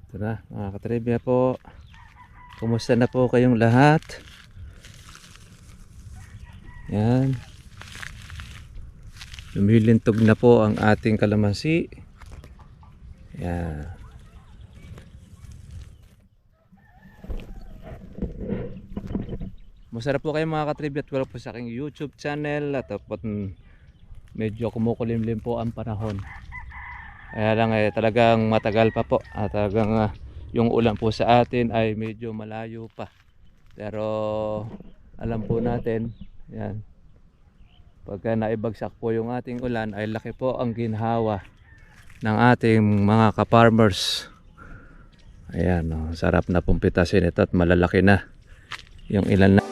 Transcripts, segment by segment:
Ito na mga katribya po. Kumusta na po kayong lahat? Yan. Lumilintog na po ang ating kalamansi. Yan. Masarap po kayo mga katribya at welcome po sa aking YouTube channel. At medyo kumukulimlim po ang panahon. Kaya lang talagang matagal pa po. At talagang yung ulan po sa atin ay medyo malayo pa. Pero alam po natin, yan, pagka naibagsak po yung ating ulan ay laki po ang ginhawa ng ating mga ka-farmers. Ayan, oh, sarap na pong pitasin ito at malalaki na yung ilan na.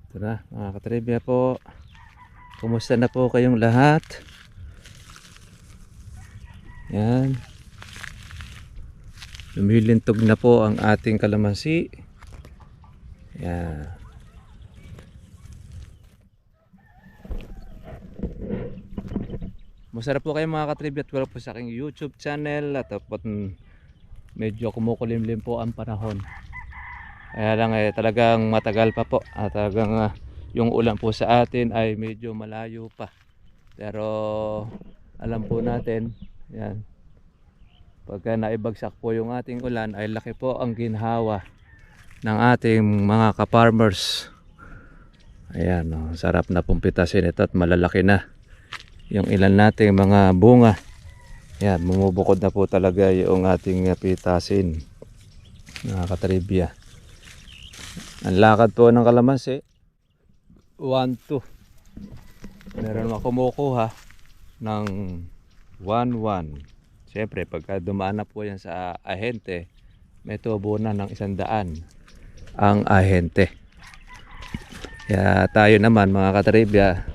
Ito na mga katribya po. Kumusta na po kayong lahat? Yan. Lumilintog na po ang ating kalamansi. Yan. Masarap po kayo mga katribya at welcome po sa aking YouTube channel. At medyo kumukulimlim po ang panahon. Kaya lang talagang matagal pa po. At talagang yung ulan po sa atin ay medyo malayo pa. Pero alam po natin, yan, pagka naibagsak po yung ating ulan ay laki po ang ginhawa ng ating mga ka-farmers. Ayan, oh, sarap na pong pitasin ito at malalaki na yung ilan nating mga bunga. Yan, bumubukod na po talaga yung ating pitasin, mga katribya. Ang lakad po ng kalamansi 1-2. Meron mga kumukuha ng 1-1. Siyempre pagka dumaan na po yan sa ahente, may tubo na ng 100 ang ahente. Kaya tayo naman mga katribya,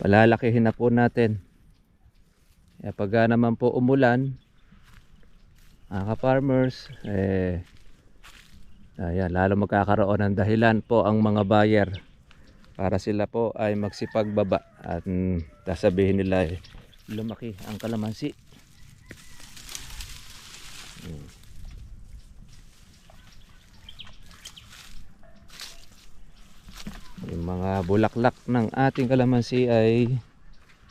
palalakihin na po natin. Kaya pagka naman po umulan, mga ka-farmers, ayan, lalo magkakaroon ng dahilan po ang mga buyer para sila po ay magsipagbaba at sasabihin nila lumaki ang kalamansi. Yung mga bulaklak ng ating kalamansi ay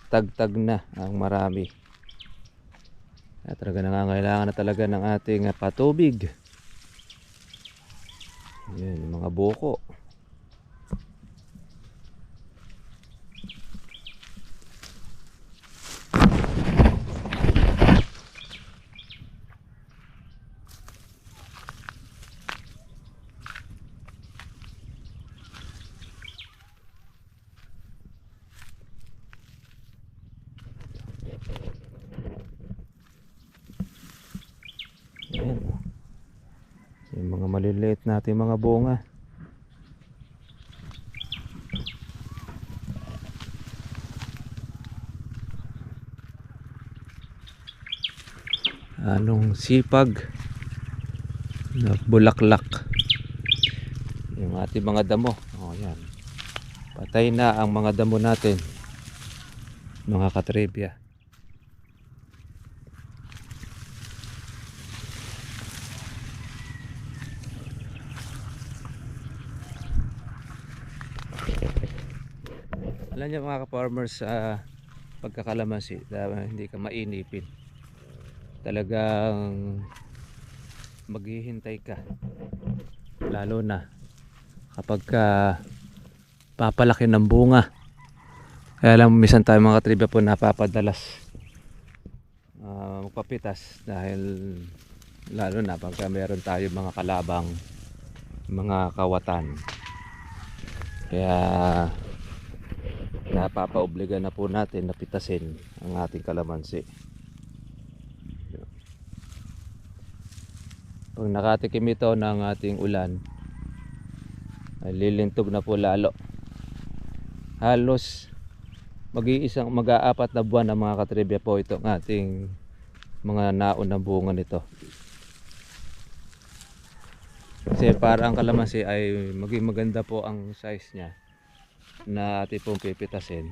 tagtag na ang marami. At talaga nangangailangan na talaga ng ating patubig. Yan, yung mga buko. Yan. Yung mga maliliit natin mga bunga. Anong sipag na bulaklak yung ating mga damo. Oh, yan. Patay na ang mga damo natin, mga katribya. Alam niyo mga ka-farmers, pagkakalamansi, hindi ka mainipin. Talagang maghihintay ka. Lalo na kapag papalaki ng bunga. Kaya lang minsan tayo mga katribya po napapadalas magpapitas dahil lalo na pagka meron tayo mga kalabang mga kawatan. Kaya napapaobliga na po natin na pitasin ang ating kalamansi. Pag nakatikim ito ng ating ulan ay lilintog na po lalo. Halos mag-apat na buwan na mga katribya po itong ating mga naunang bunga nito. Kasi para ang kalamansi ay maging maganda po ang size niya na ating pong pipitasin.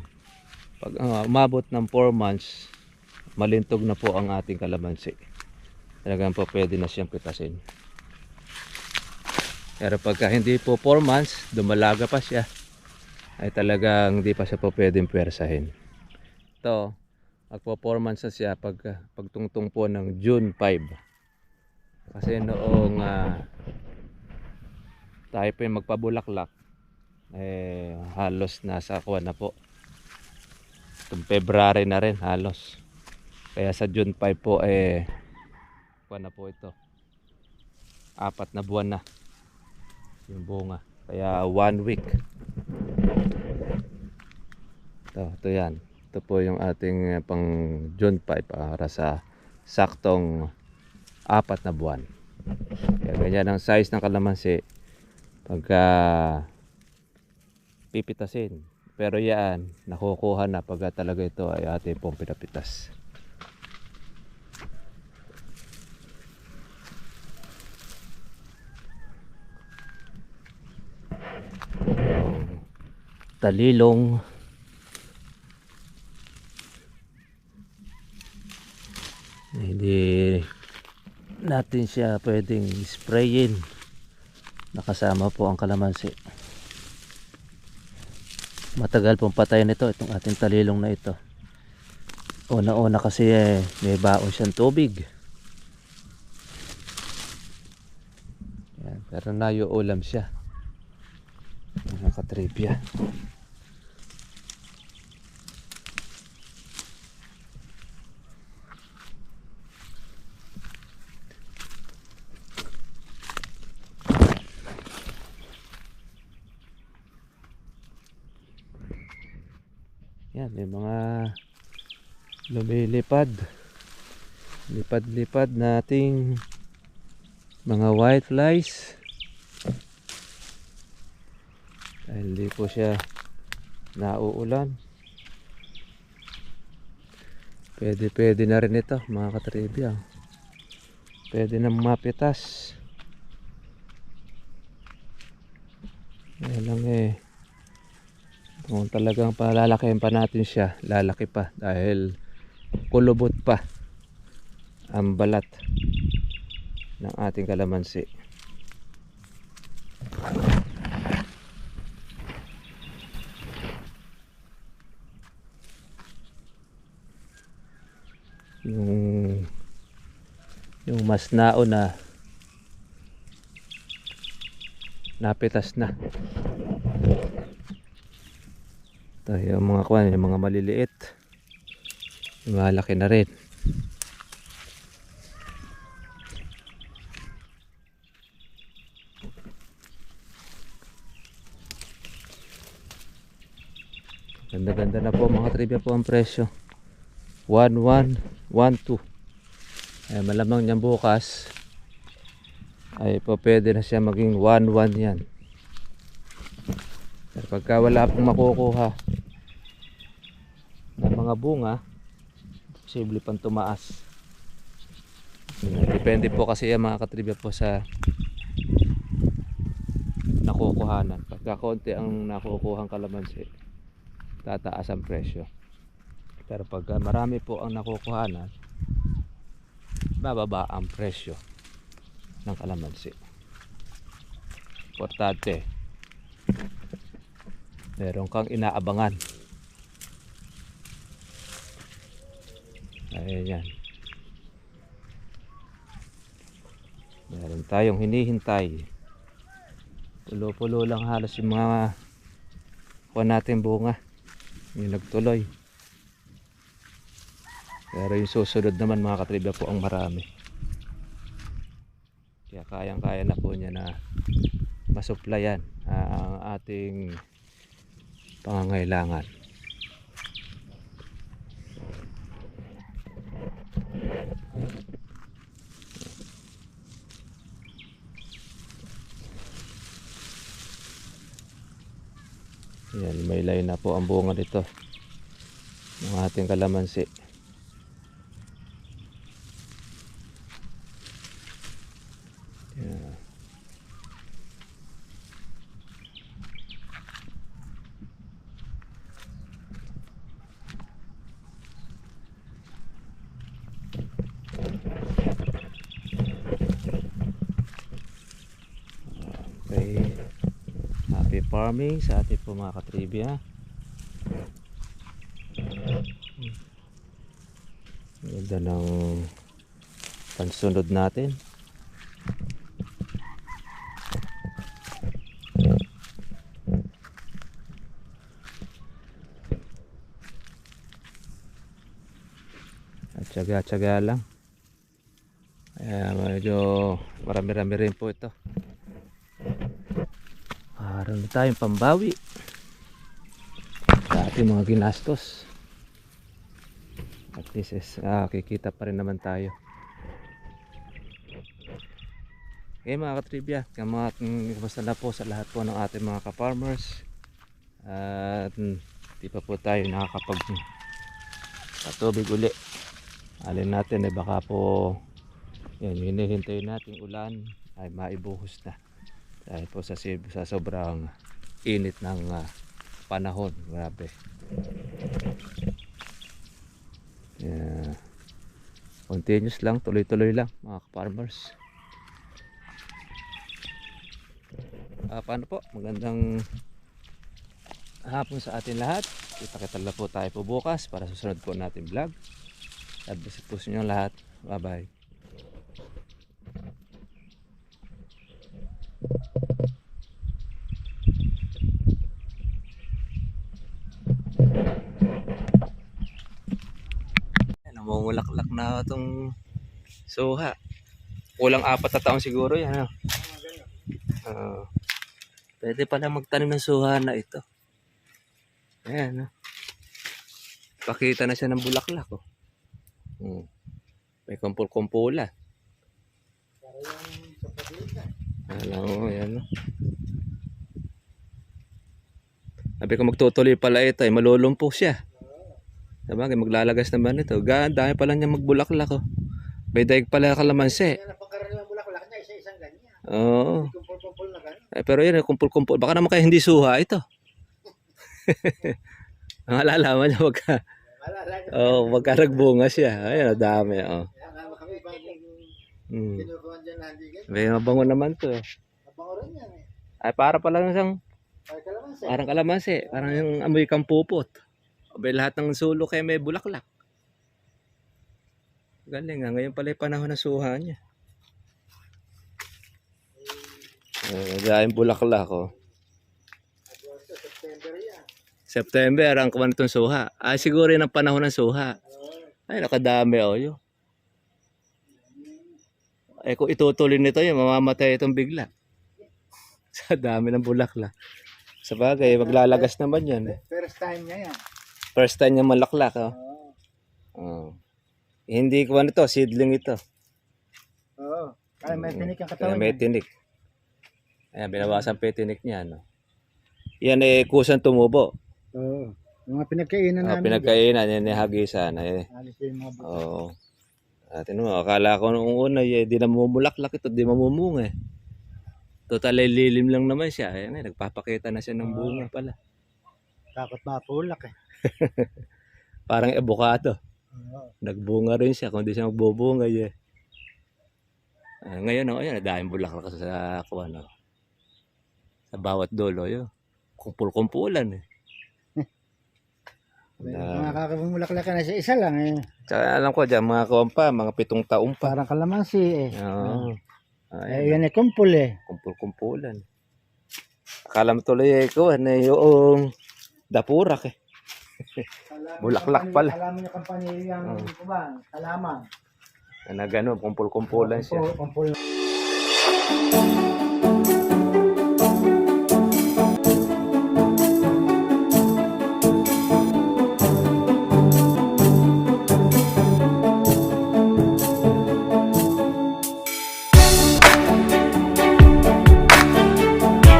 Pag umabot ng 4 months, malintog na po ang ating kalamansi. Talagang po pwede na siyang pitasin. Pero pagka hindi po 4 months, dumalaga pa siya, ay talagang hindi pa siya po pwedeng pwersahin. Ito, magpo 4 months na siya pagtungtong po ng June 5. Kasi noong tayo po yung magpabulaklak, halos nasa kuwan na po. Itong February na rin halos. Kaya sa June 5 po kuwan na po ito. 4 na buwan na yung bunga. Kaya 1 week. Ito yan. Ito po yung ating pang June 5 para sa saktong 4 na buwan. Kaya ganyan ang size ng kalamansi pagka pipitasin. Pero yan, nakukuha na pagka talaga ito ay ating pong pinapitas. Talilong. Hindi natin siya pwedeng sprayin. Nakasama po ang kalamansi. Matagal pong patay nito itong ating talilong na ito. Una-una kasi may baon siyang tubig. Yan, pero naiulam siya. Mga katripya. Yan, may mga lumilipad. Lipad-lipad nating mga white flies. Dahil hindi po siya nauulan. Pwede na rin ito mga katribya. Pwede na mapitas. Kaya lang kung talagang palalakihin pa natin siya, lalaki pa dahil kulubot pa ang balat ng ating kalamansi. Yung mas nauna napitas na. Ito yung mga kuwan, yung mga maliliit, malaki na rin. Ganda-ganda na po mga trivia po ang presyo. 1,112. Malamang niyan bukas ay po pwede na siya maging 1,1 yan. Pero pagka wala pong makukuha ng mga bunga, posible pang tumaas. Depende po kasi yan mga katribya po sa nakukuhanan. Pagka konti ang nakukuhang kalamansi, tataas ang presyo. Pero pagka marami po ang nakukuhanan, bababa ang presyo ng kalamansi. Importante, meron kang inaabangan. Ayan yan. Meron tayong hinihintay. Pulo-pulo lang halos yung mga kuha natin bunga. Yung nagtuloy. Pero yung susunod naman mga katribya po ang marami. Kaya kayang-kaya na po niya na masuplayan ang ating pangangailangan. Yan, may line na po ang bunga nito ng ating kalamansi. farming sa ating po mga katribya. Ganda ng pansunod natin. At tsaga-tsaga lang. Kaya medyo marami-rami rin po ito. Meron na tayong pambawi sa ating mga ginastos. At least kikita pa rin naman tayo. Okay mga katribya, kamusta na po sa lahat po ng ating mga ka-farmers. At di pa po tayo nakakapag patubig uli. Alin natin baka po yan, hinihintay nating ulan ay maibuhos na. Dahil po sa sobrang init ng panahon. Grabe. Continuous lang, tuloy-tuloy lang mga farmers. Paano po? Magandang hapon sa atin lahat. Kita-kita lang po tayo po bukas para susunod po natin vlog. God bless po sa inyo lahat. Bye bye. Namumulaklak na itong suha. Kulang 4 na taon siguro yan. Pwede pala magtanim ng suha na ito. Ayan. Pakita na siya ng bulaklak. May kumpul-kumpulan. Alam mo, yan. Sabi ko magtutuloy pala ito, malulumpo siya. Sabagay, maglalagas naman ito. Dami pala niya magbulaklak. May daig pala kalamansi. Napakaraniwang bulaklak niya, isa-isang ganyan. Oo. Kumpul-kumpul na ganyan. Pero yun, kumpul-kumpul. Baka naman kayo hindi suha ito. Ang alalaman niya magkaragbunga siya. Ayun, dami. Kami bagong kinukuhan dyan na hindi ganyan. May mabango naman to. Mabango rin yan Ay, para pala isang Ay, kalamansi. parang kalamansi. Parang yung amoy kampupot. Abay, lahat ng sulok ay may bulaklak. Galing nga. Ngayon pala yung panahon ng suha niya. Dahil bulaklak September yan. September ang kuwan itong suha. Siguro yun ang panahon ng suha. Ay, nakadami yun. Kung itutuloy nito yun, mamamatay itong bigla. Sa dami ng bulaklak. Sa bagay, maglalagas naman yan. First time niya yan. First time niya malaklak. Hindi ko ito, seedling ito. Oo. Kaya may tinik ang katawan Kaya may tinik. Ayan, binawasan pa yung tinik niya. Yan kusang tumubo. Oo. Yung mga pinagkainan namin. Pinagkainan, yan hagisan. Alis yung mga buto. Oo. Atin mo, akala ko nung una, di na mamulaklak ito, di mamumunga. Total lilim lang naman siya. Ayan, nagpapakita na siya ng bunga pala. Takot mapulak Parang avocado. Nagbunga rin siya, kung di siya magbubunga. Ngayon, ayan, dahil bulaklak sa kuwan. Sa bawat dulo, kumpul-kumpulan. Mga kakabumulaklak na siya, isa lang Tsaka alam ko dyan, mga kuwan pa, mga 7 taon pa. Parang kalamansi Oo. Yan kumpul Kumpul-kumpulan. Akala mo tuloy kuwan yung dapurak Bulaklak pala. Alam niyo kampanyang kuban, halaman. Na gano'n, kumpul-kumpulan siya. Kumpul.